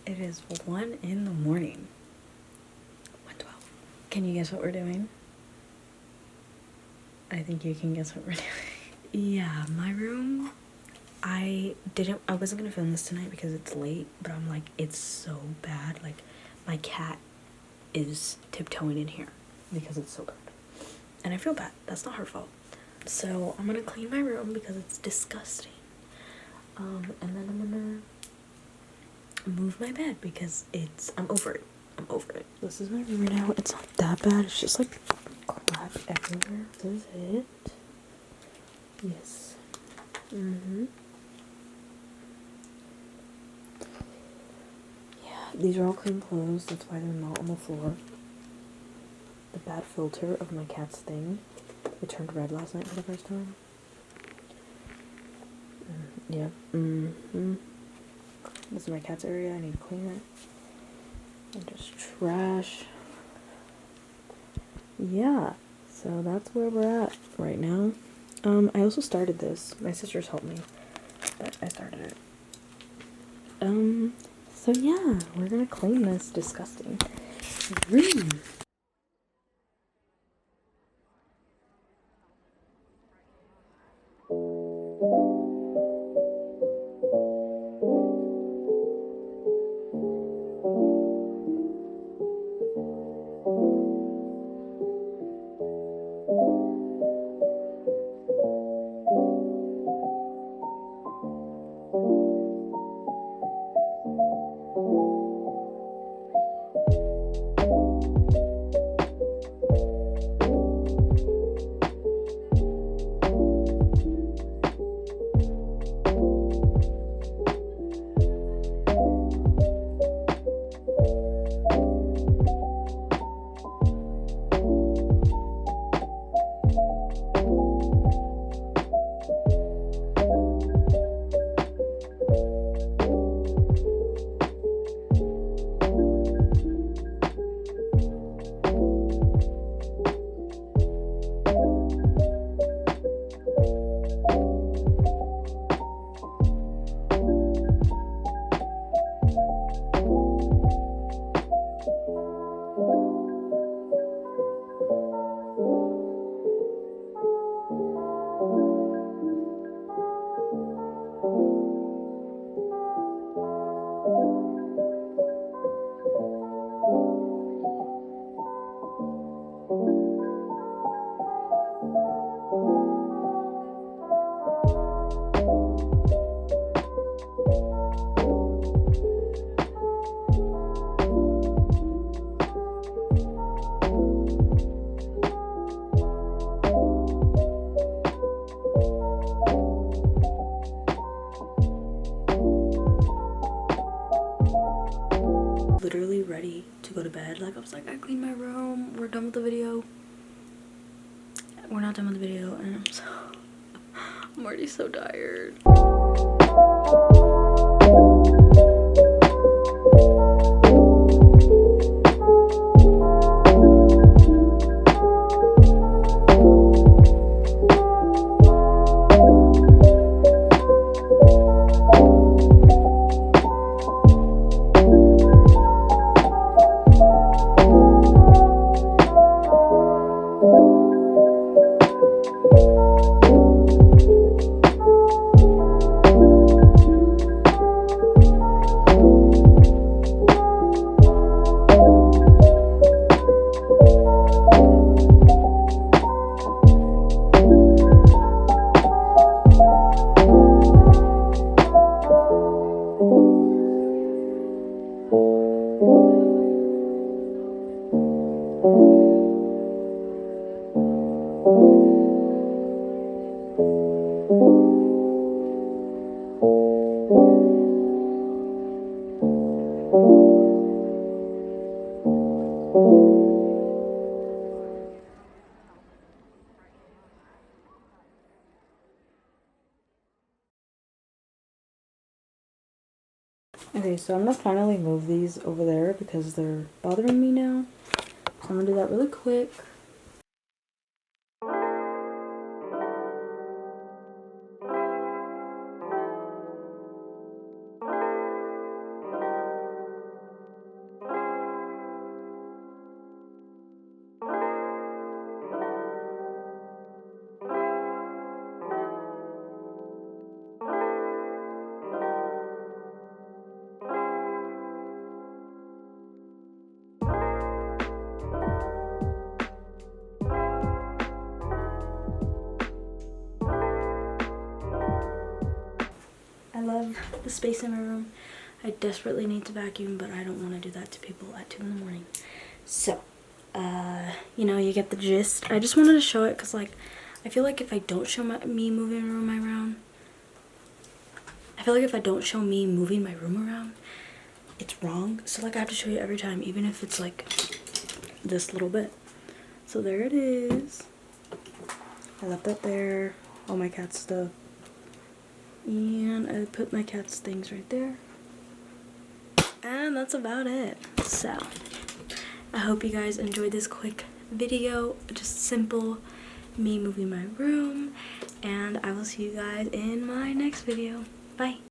It is 1 in the morning. 1:12. Can you guess what we're doing? I think you can guess what we're doing. Yeah, my room. I wasn't gonna film this tonight because it's late, but I'm like, it's so bad. Like, my cat is tiptoeing in here because it's so bad. And I feel bad. That's not her fault. So I'm gonna clean my room because it's disgusting. And then I'm gonna move my bed because I'm over it. I'm over it. This is my room right now. It's not that bad. It's just like crap everywhere. This is it. Yes. Yeah, these are all clean clothes. That's why they're not on the floor. The bad filter of my cat's thing. It turned red last night for the first time. Yeah. This is my cat's area. I need to clean it. And just trash. Yeah. So that's where we're at right now. I also started this. My sisters helped me, but I started it. So yeah, we're gonna clean this disgusting room. Literally ready to go to bed. Like, I was like, I cleaned my room. We're done with the video. We're not done with the video, and I'm already so tired. Okay, so I'm gonna finally move these over there because they're bothering me now. So I'm gonna do that really quick. the space in my room. I desperately need to vacuum, but I don't want to do that to people at 2 in the morning. So, you know, you get the gist. I just wanted to show it because, like, I feel like if I don't show me moving my room around, it's wrong. So, like, I have to show you every time, even if it's, like, this little bit. So, there it is. I left that there. All my cat's stuff. And I put my cat's things right there. And that's about it. So, I hope you guys enjoyed this quick video. Just simple me moving my room. And I will see you guys in my next video. Bye.